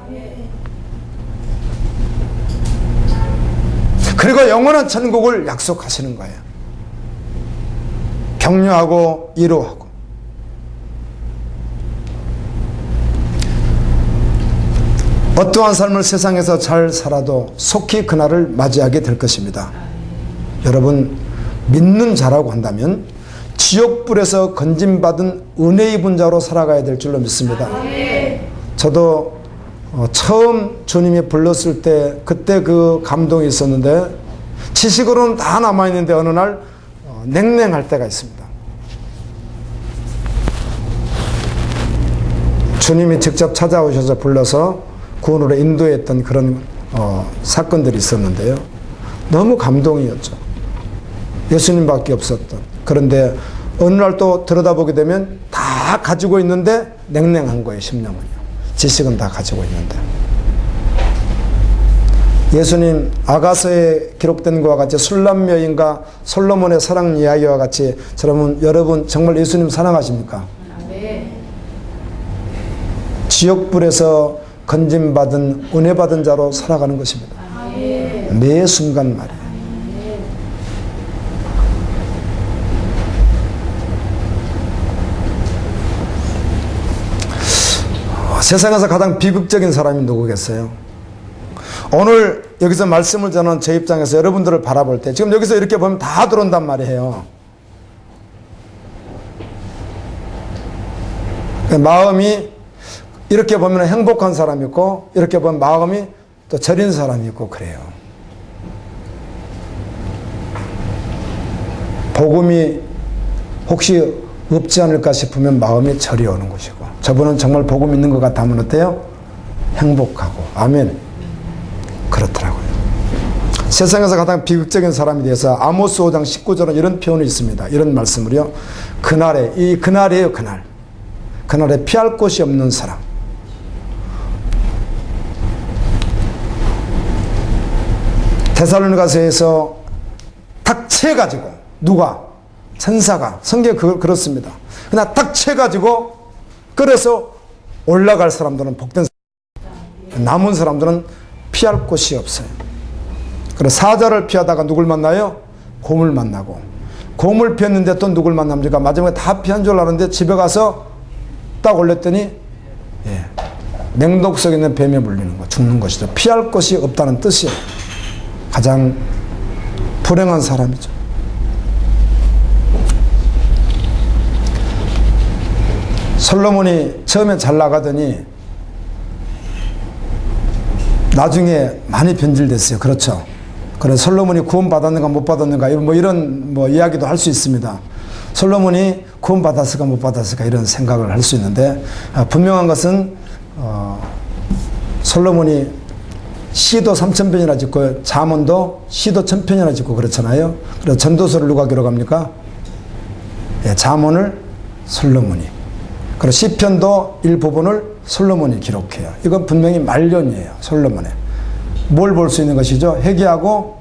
Speaker 1: 그리고 영원한 천국을 약속하시는 거예요. 격려하고 위로하고. 어떠한 삶을 세상에서 잘 살아도 속히 그날을 맞이하게 될 것입니다. 여러분, 믿는 자라고 한다면 지옥불에서 건짐받은 은혜 입은 자로 살아가야 될 줄로 믿습니다. 저도 처음 주님이 불렀을 때 그때 그 감동이 있었는데, 지식으로는 다 남아있는데 어느 날 냉랭할 때가 있습니다. 주님이 직접 찾아오셔서 불러서 구원으로 인도했던 그런 사건들이 있었는데요. 너무 감동이었죠. 예수님밖에 없었던. 그런데 어느 날 또 들여다보게 되면 다 가지고 있는데 냉랭한 거예요. 심령은요. 지식은 다 가지고 있는데. 예수님 아가서에 기록된 것과 같이 술람 여인과 솔로몬의 사랑 이야기와 같이, 여러분 정말 예수님 사랑하십니까? 지옥불에서 건짐받은 은혜 받은 자로 살아가는 것입니다. 매 순간 말이에요. 세상에서 가장 비극적인 사람이 누구겠어요? 오늘 여기서 말씀을 전하는 제 입장에서 여러분들을 바라볼 때, 지금 여기서 이렇게 보면 다 들어온단 말이에요. 마음이 이렇게 보면 행복한 사람이 있고, 이렇게 보면 마음이 또 저린 사람이 있고 그래요. 복음이 혹시 없지 않을까 싶으면 마음이 저리 오는 것이고, 저분은 정말 복음 있는 것 같다면 어때요? 행복하고. 아멘. 그렇더라고요. 세상에서 가장 비극적인 사람에 대해서 아모스 5장 19절은 이런 표현이 있습니다. 이런 말씀을요. 그날이에요, 그날. 그날에 피할 곳이 없는 사람. 데살로니가서에서 탁 채가지고, 누가? 천사가. 성경에 그렇습니다. 그냥 탁 채가지고 끌어서 올라갈 사람들은 복된 사람. 남은 사람들은 피할 곳이 없어요. 그래서 사자를 피하다가 누굴 만나요? 곰을 만나고, 곰을 피했는데 또 누굴 만납니까? 마지막에 다 피한 줄 알았는데 집에 가서 딱 올렸더니 냉독 속에 있는 뱀에 물리는 거, 죽는 것이죠. 피할 곳이 없다는 뜻이에요. 가장 불행한 사람이죠. 솔로몬이 처음에 잘 나가더니 나중에 많이 변질됐어요. 그렇죠. 그래서 솔로몬이 구원 받았는가 못 받았는가 이런 이야기도 할 수 있습니다. 솔로몬이 구원 받았을까 못 받았을까 이런 생각을 할 수 있는데, 분명한 것은 솔로몬이 시도 3,000편이나 짓고 잠언도 시도 1,000편이나 짓고 그렇잖아요. 그래서 전도서를 누가 기록합니까? 잠언을 솔로몬이. 그리고 시편도 일부분을 솔로몬이 기록해요. 이건 분명히 말년이에요. 솔로몬의. 뭘 볼 수 있는 것이죠? 회개하고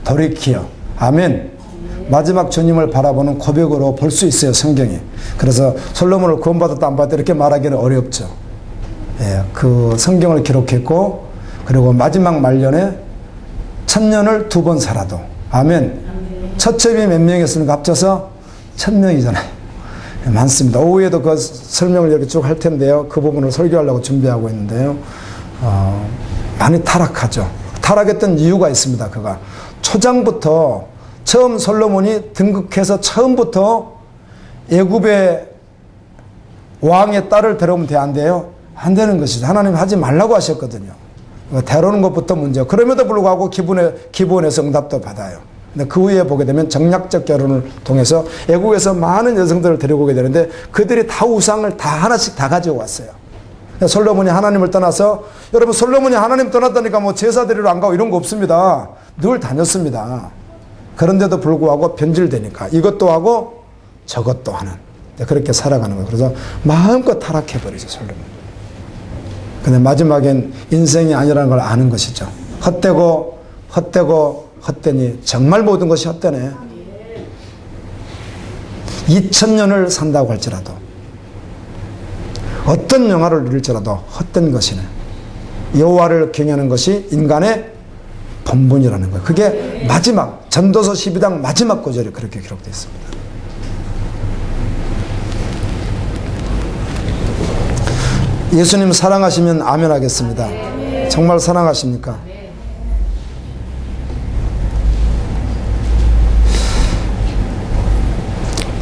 Speaker 1: 돌이키어. 아멘. 마지막 주님을 바라보는 고백으로 볼 수 있어요. 성경이. 그래서 솔로몬을 구원받았다 안 받았다 이렇게 말하기는 어렵죠. 그 성경을 기록했고, 그리고 마지막 말년에 1000년을 2번 살아도. 아멘. 처첩이 몇 명이었으니까 합쳐서 1000명이잖아요. 많습니다. 오후에도 그 설명을 이렇게 쭉 할 텐데요. 그 부분을 설교하려고 준비하고 있는데요. 많이 타락하죠. 타락했던 이유가 있습니다. 그가 초장부터 처음 솔로몬이 등극해서 처음부터 애굽의 왕의 딸을 데려오면 안 돼요? 안 되는 것이죠. 하나님 하지 말라고 하셨거든요. 데려오는 것부터 문제고, 그럼에도 불구하고 기본에서 응답도 받아요. 근데 그 후에 보게 되면 정략적 결혼을 통해서 애국에서 많은 여성들을 데리고 오게 되는데, 그들이 다 우상을 다 하나씩 다 가지고 왔어요. 솔로몬이 하나님을 떠나서, 여러분 솔로몬이 하나님 떠났다니까 뭐 제사 드리러 안 가고 이런 거 없습니다. 늘 다녔습니다. 그런데도 불구하고 변질되니까 이것도 하고 저것도 하는. 그렇게 살아가는 거예요. 그래서 마음껏 타락해버리죠, 솔로몬. 근데 마지막엔 인생이 아니라는 걸 아는 것이죠. 헛되니 정말 모든 것이 헛되네. 2000년을 산다고 할지라도 어떤 영화를 누릴지라도 헛된 것이네. 여호와를 경외하는 것이 인간의 본분이라는 거예요. 그게 마지막 전도서 12장 마지막 구절에 그렇게 기록되어 있습니다. 예수님 사랑하시면 아멘 하겠습니다. 정말 사랑하십니까?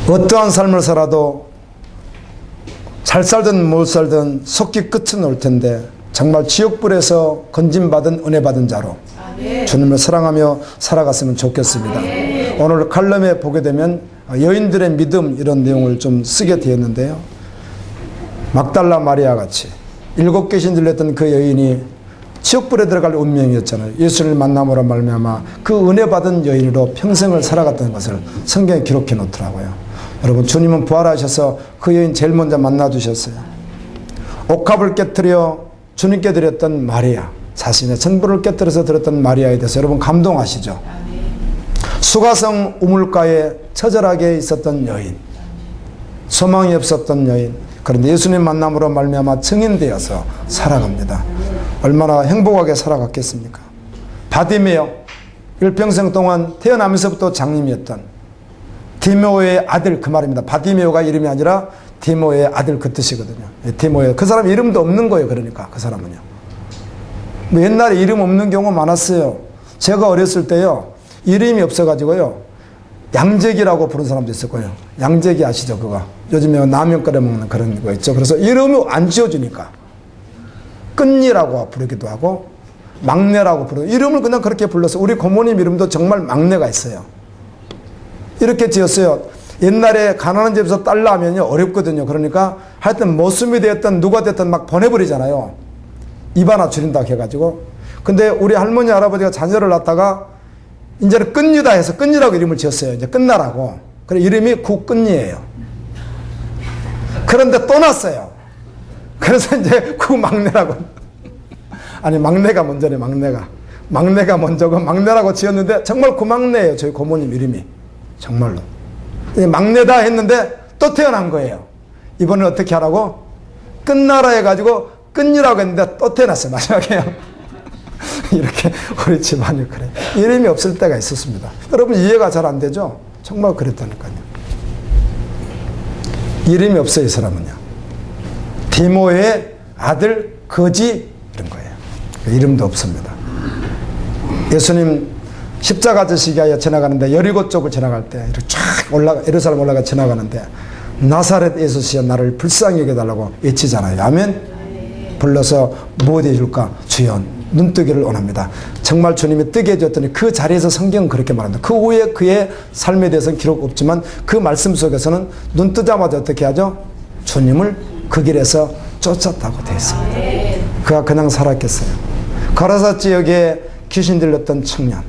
Speaker 1: 어떠한 삶을 살아도 잘 살든 못 살든 속기 끝은 올 텐데 정말 지옥불에서 건짐받은 은혜받은 자로 주님을 사랑하며 살아갔으면 좋겠습니다. 오늘 칼럼에 보게 되면 여인들의 믿음 이런 내용을 좀 쓰게 되었는데요. 막달라 마리아 같이 7 귀신 들렸던 그 여인이 지옥불에 들어갈 운명이었잖아요. 예수를 만남으로 말미암아 그 은혜받은 여인으로 평생을 살아갔다는 것을 성경에 기록해 놓더라고요. 여러분, 주님은 부활하셔서 그 여인 제일 먼저 만나주셨어요. 옥합을 깨뜨려 주님께 드렸던 마리아, 자신의 전부를 깨뜨려서 드렸던 마리아에 대해서 여러분 감동하시죠? 수가성 우물가에 처절하게 있었던 여인, 소망이 없었던 여인, 그런데 예수님 만남으로 말미암아 증인되어서 살아갑니다. 얼마나 행복하게 살아갔겠습니까? 바디메오, 일평생 동안 태어나면서부터 장님이었던 디모의 아들, 그 말입니다. 바디메오가 이름이 아니라 디모의 아들 그 뜻이거든요. 디모의, 그 사람 이름도 없는 거예요. 그러니까 그 사람은요. 뭐 옛날에 이름 없는 경우 많았어요. 제가 어렸을 때요, 이름이 없어가지고요, 양재기라고 부른 사람도 있었고요. 양재기 아시죠? 그거 요즘에 라면 끓여 먹는 그런 거 있죠. 그래서 이름이 안 지어주니까 끈이라고 부르기도 하고 막내라고 부르고, 이름을 그냥 그렇게 불러서 우리 고모님 이름도 정말 막내가 있어요. 이렇게 지었어요. 옛날에 가난한 집에서 딸 낳으면요 어렵거든요. 그러니까 하여튼 모습이 되었던 누가 됐든 막 보내버리잖아요. 입 하나 줄인다고 해가지고. 근데 우리 할머니 할아버지가 자녀를 낳다가 이제는 끈이다 해서 끈이라고 이름을 지었어요. 이제 끝나라고. 그래 이름이 구끈이에요. 그런데 또 났어요. 그래서 이제 구막내라고. 아니 막내가 먼저네. 막내가 먼저고 막내라고 지었는데 정말 구막내예요. 저희 고모님 이름이. 정말로. 막내다 했는데 또 태어난 거예요. 이번엔 어떻게 하라고? 끝나라 해가지고 끈이라고 했는데 또 태어났어요. 마지막에요. 이렇게 우리 집안이 그래. 이름이 없을 때가 있었습니다. 여러분 이해가 잘 안 되죠? 정말 그랬다니까요. 이름이 없어요. 이 사람은요. 디모의 아들 거지 이런 거예요. 이름도 없습니다. 예수님 십자가 지시기 하여 지나가는데 여리고 쪽을 지나갈 때 이렇게 쫙 예루살렘 올라가 지나가는데 나사렛 예수시여 나를 불쌍히 여겨달라고 외치잖아요. 아멘. 불러서 무엇이 해줄까? 주여 눈뜨기를 원합니다. 정말 주님이 뜨게 해줬더니 그 자리에서 성경은 그렇게 말합니다. 그 후에 그의 삶에 대해서는 기록 없지만 그 말씀 속에서는 눈 뜨자마자 어떻게 하죠? 주님을 그 길에서 쫓았다고 되어 있습니다. 그가 그냥 살았겠어요. 가라사 지역에 귀신 들렸던 청년,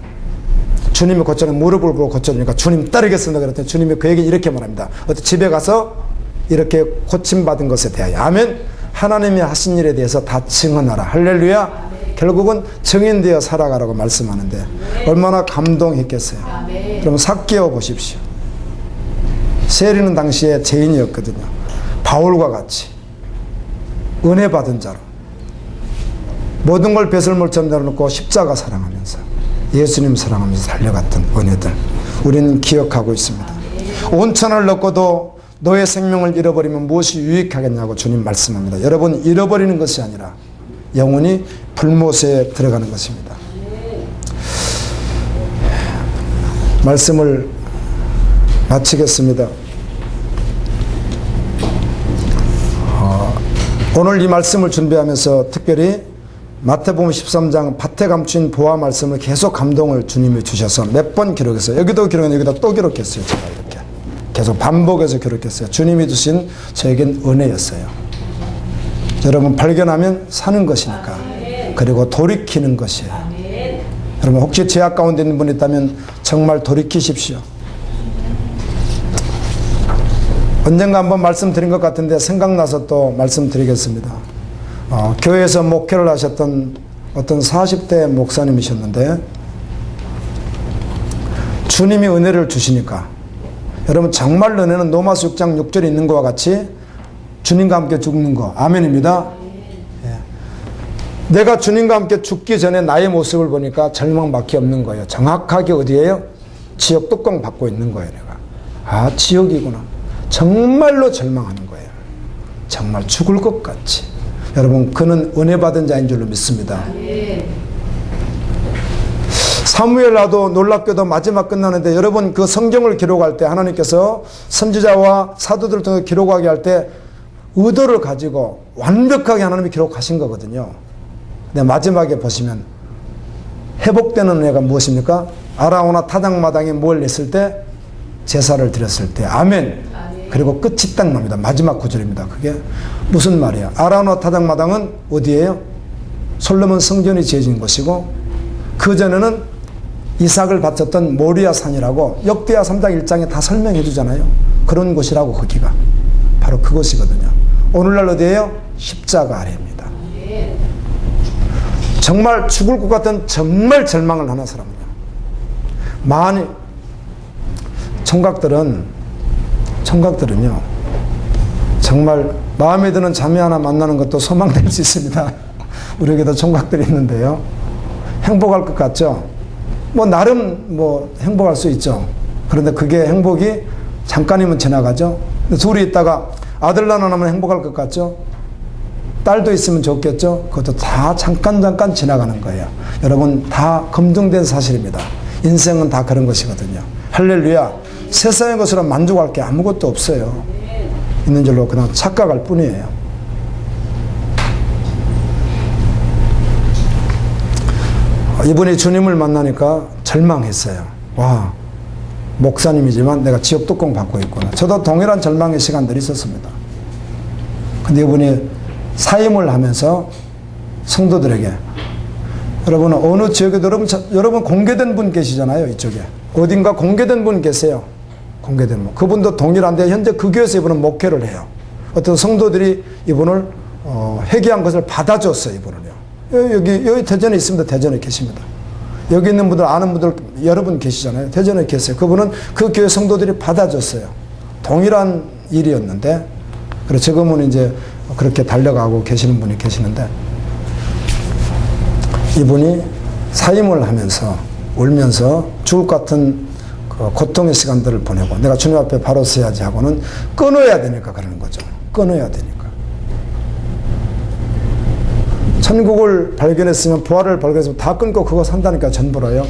Speaker 1: 주님이 고쳐는 무릎을 꿇고 고쳐주니까 주님 따르겠습니다 그랬더니 주님이 그에게 이렇게 말합니다. 어떤 집에 가서 이렇게 고침받은 것에 대하여 아멘. 하나님이 하신 일에 대해서 다 증언하라. 할렐루야. 결국은 증인되어 살아가라고 말씀하는데 얼마나 감동했겠어요. 그럼 삭개오 보십시오. 세리는 당시에 죄인이었거든요. 바울과 같이 은혜 받은 자로 모든 걸 배설물처럼 내려놓고 십자가 사랑하면서 예수님 사랑하면서 달려갔던 은혜들 우리는 기억하고 있습니다. 온천을 넣고도 너의 생명을 잃어버리면 무엇이 유익하겠냐고 주님 말씀합니다. 여러분 잃어버리는 것이 아니라 영혼이 불못에 들어가는 것입니다. 말씀을 마치겠습니다. 오늘 이 말씀을 준비하면서 특별히 마태복음 13장 밭에 감춘 보화 말씀을 계속 감동을 주님이 주셔서 몇 번 기록했어요. 여기도 기록했는데 여기다 또 기록했어요. 제가 이렇게 계속 반복해서 기록했어요. 주님이 주신 저에겐 은혜였어요. 여러분 발견하면 사는 것이니까. 그리고 돌이키는 것이에요. 여러분 혹시 죄악 가운데 있는 분이 있다면 정말 돌이키십시오. 언젠가 한번 말씀드린 것 같은데 생각나서 또 말씀드리겠습니다. 교회에서 목회를 하셨던 어떤 40대 목사님이셨는데 주님이 은혜를 주시니까, 여러분 정말 은혜는 로마서 6장 6절에 있는 것과 같이 주님과 함께 죽는 거, 아멘입니다. 예. 내가 주님과 함께 죽기 전에 나의 모습을 보니까 절망밖에 없는 거예요. 정확하게 어디에요? 지옥 뚜껑 받고 있는 거예요. 내가 지옥이구나. 정말로 절망하는 거예요. 정말 죽을 것 같이. 여러분, 그는 은혜 받은 자인 줄로 믿습니다. 사무엘하도 놀랍게도 마지막 끝나는데, 여러분 그 성경을 기록할 때 하나님께서 선지자와 사도들을 통해 기록하게 할 때 의도를 가지고 완벽하게 하나님이 기록하신 거거든요. 근데 마지막에 보시면 회복되는 은혜가 무엇입니까? 아라오나 타작마당에 뭘 냈을 때? 제사를 드렸을 때. 아멘. 그리고 끝이 딱 납니다. 마지막 구절입니다. 그게 무슨 말이에요? 아라오나 타작마당은 어디예요? 솔로몬 성전이 지어진 곳이고, 그 전에는 이삭을 바쳤던 모리아 산이라고 역대하 3장 1장에 다 설명해 주잖아요. 그런 곳이라고, 거기가 바로 그곳이거든요. 오늘날 어디예요? 십자가 아래입니다. 정말 죽을 것 같은 정말 절망을 하는 사람은요, 많이 총각들은요 정말 마음에 드는 자매 하나 만나는 것도 소망될 수 있습니다. 우리에게도 총각들이 있는데요, 행복할 것 같죠? 나름 행복할 수 있죠. 그런데 그게 행복이 잠깐이면 지나가죠. 둘이 있다가 아들 하나 나면 행복할 것 같죠? 딸도 있으면 좋겠죠? 그것도 다 잠깐 지나가는 거예요. 여러분, 다 검증된 사실입니다. 인생은 다 그런 것이거든요. 할렐루야. 세상의 것으로 만족할 게 아무것도 없어요. 있는 줄로 그냥 착각할 뿐이에요. 이분이 주님을 만나니까 절망했어요. 와, 목사님이지만 내가 지옥 뚜껑 받고 있구나. 저도 동일한 절망의 시간들이 있었습니다. 근데 이분이 사임을 하면서 성도들에게, 여러분 어느 지역에도 여러분 공개된 분 계시잖아요. 이쪽에 어딘가 공개된 분 계세요. 공개된 분, 그분도 동일한데 현재 그 교회에서 이분은 목회를 해요. 어떤 성도들이 이분을 회개한 것을 받아줬어요. 이분을요. 여기 대전에 있습니다. 대전에 계십니다. 여기 있는 분들, 아는 분들 여러분 계시잖아요. 대전에 계세요. 그분은 그 교회 성도들이 받아줬어요. 동일한 일이었는데, 그래서 지금은 이제 그렇게 달려가고 계시는 분이 계시는데, 이분이 사임을 하면서 울면서 죽을 것 같은 그 고통의 시간들을 보내고, 내가 주님 앞에 바로 서야지 하고는 끊어야 되니까 그러는 거죠. 끊어야 되니까. 천국을 발견했으면, 부활을 발견했으면 다 끊고 그거 산다니까, 전부로요.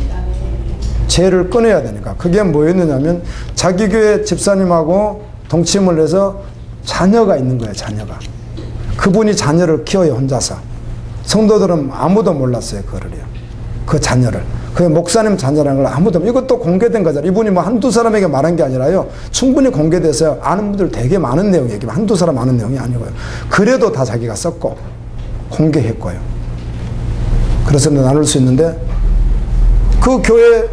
Speaker 1: 죄를 끊어야 되니까. 그게 뭐였느냐면, 자기 교회 집사님하고 동침을 해서 자녀가 있는 거예요. 자녀가. 그분이 자녀를 키워요. 혼자서. 성도들은 아무도 몰랐어요. 그거를요. 그 자녀를. 그 목사님 자녀라는 걸 아무도, 이것도 공개된 거잖아요. 이분이 한두 사람에게 말한 게 아니라요, 충분히 공개돼서 아는 분들 되게 많은 내용이에요. 한두 사람 아는 내용이 아니고요. 그래도 다 자기가 썼고 공개했고요. 그래서 나눌 수 있는데, 그 교회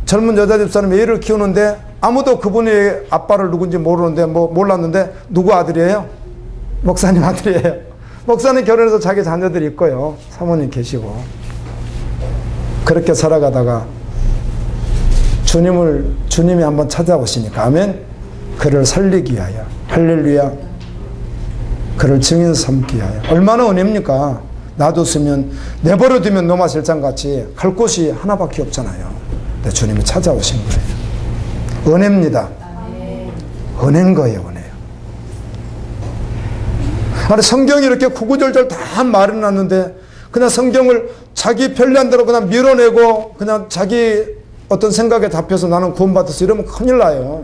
Speaker 1: 젊은 여자 집사님이 애를 키우는데 아무도 그분의 아빠를 누군지 모르는데, 몰랐는데 누구 아들이에요? 목사님 아들이에요. 목사님 결혼해서 자기 자녀들이 있고요. 사모님 계시고. 그렇게 살아가다가 주님이 한번 찾아오시니까, 아멘. 그를 살리기 위하여, 할렐루야, 그를 증인 삼기 위하여. 얼마나 은혜입니까? 놔뒀으면, 내버려두면 노마 실장같이 갈 곳이 하나밖에 없잖아요. 근데 주님이 찾아오신 거예요. 은혜입니다. 은혜인 거예요. 은혜요. 아니, 성경이 이렇게 구구절절 다 말해놨는데 그냥 성경을 자기 편리한 대로 그냥 밀어내고 그냥 자기 어떤 생각에 잡혀서 나는 구원받았어 이러면 큰일 나요.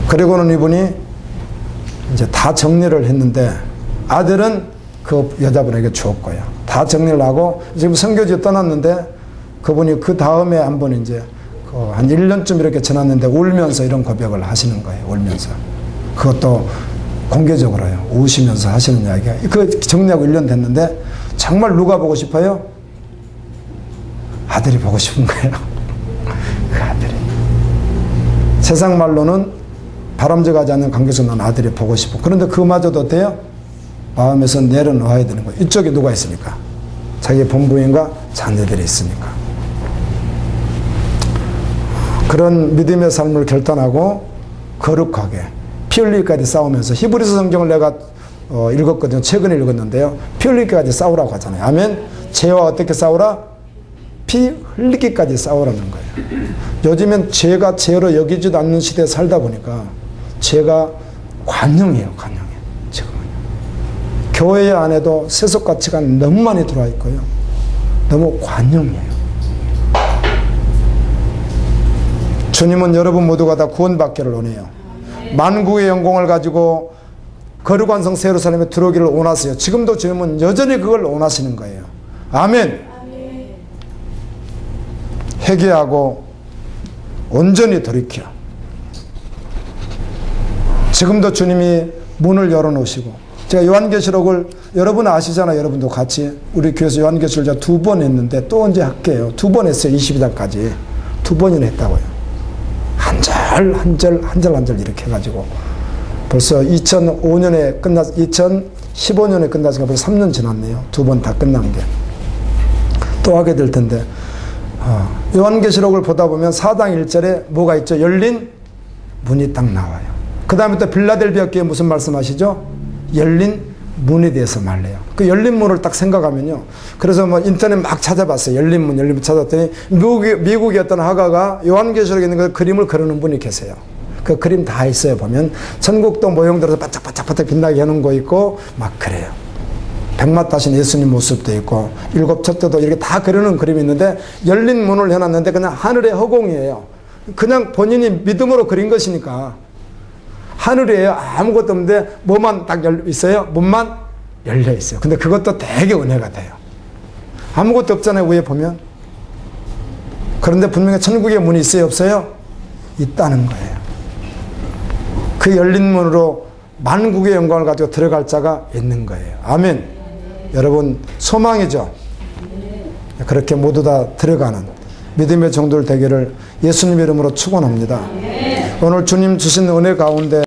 Speaker 1: 그리고는 이분이 이제 다 정리를 했는데, 아들은 그 여자분에게 주었고요. 다 정리를 하고 지금 선교지에 떠났는데, 그분이 그 다음에 한번 이제 한 1년쯤 이렇게 지났는데 울면서 이런 고백을 하시는 거예요. 울면서. 그것도 공개적으로요. 우시면서 하시는 이야기가. 그 정리하고 1년 됐는데 정말 누가 보고 싶어요? 아들이 보고 싶은 거예요. 세상 말로는 바람직하지 않는 관계에서 난 아들이 보고 싶어. 그런데 그마저도 어때요? 마음에서 내려놓아야 되는 거예요. 이쪽에 누가 있으니까? 자기 본부인과 자녀들이 있으니까. 그런 믿음의 삶을 결단하고 거룩하게 피 흘리기까지 싸우면서, 히브리서 성경을 내가 읽었거든요. 최근에 읽었는데요. 피 흘리기까지 싸우라고 하잖아요. 아멘. 죄와 어떻게 싸우라? 피 흘리기까지 싸우라는 거예요. 요즘엔 죄가 죄로 여기지도 않는 시대에 살다 보니까 죄가 관용이에요. 관용이에요. 교회 안에도 세속 가치가 너무 많이 들어와 있고요. 너무 관용이에요. 주님은 여러분 모두가 다 구원받기를 원해요. 만국의 영광을 가지고 거룩한 성 새 예루살렘에 들어오기를 원하세요. 지금도 주님은 여전히 그걸 원하시는 거예요. 아멘. 회개하고 온전히 돌이켜. 지금도 주님이 문을 열어놓으시고, 제가 요한계시록을 여러분 아시잖아요. 여러분도 같이 우리 교회에서 요한계시록을 제가 2번 했는데 또 언제 할게요. 2번 했어요. 22장까지 2번이나 했다고요. 한 절 이렇게 해가지고 벌써 2015년에 2015년에 끝났으니까 벌써 3년 지났네요. 2번 다 끝난 게. 또 하게 될 텐데, 요한계시록을 보다 보면 4장 1절에 뭐가 있죠? 열린 문이 딱 나와요. 그 다음에 또 빌라델비아 교회 무슨 말씀하시죠? 열린 문에 대해서 말해요. 그 열린 문을 딱 생각하면요. 그래서 뭐 인터넷 막 찾아봤어요. 열린 문 찾았더니 미국의 어떤 화가가 요한계시록에 있는 그 그림을 그리는 분이 계세요. 그 그림 다 있어요. 보면 천국도 모형 들어서 바짝바짝 빛나게 해놓은 거 있고 막 그래요. 백마 타신 예수님 모습도 있고 일곱 척도도 이렇게 다 그리는 그림이 있는데, 열린 문을 해놨는데 그냥 하늘의 허공이에요. 그냥 본인이 믿음으로 그린 것이니까 하늘이에요. 아무것도 없는데 뭐만 딱 있어요? 문만 열려 있어요. 근데 그것도 되게 은혜가 돼요. 아무것도 없잖아요. 위에 보면. 그런데 분명히 천국의 문이 있어요? 없어요? 있다는 거예요. 그 열린 문으로 만국의 영광을 가지고 들어갈 자가 있는 거예요. 아멘. 여러분 소망이죠. 그렇게 모두 다 들어가는 믿음의 정도를 되기를 예수님 이름으로 축원합니다. 오늘 주님 주신 은혜 가운데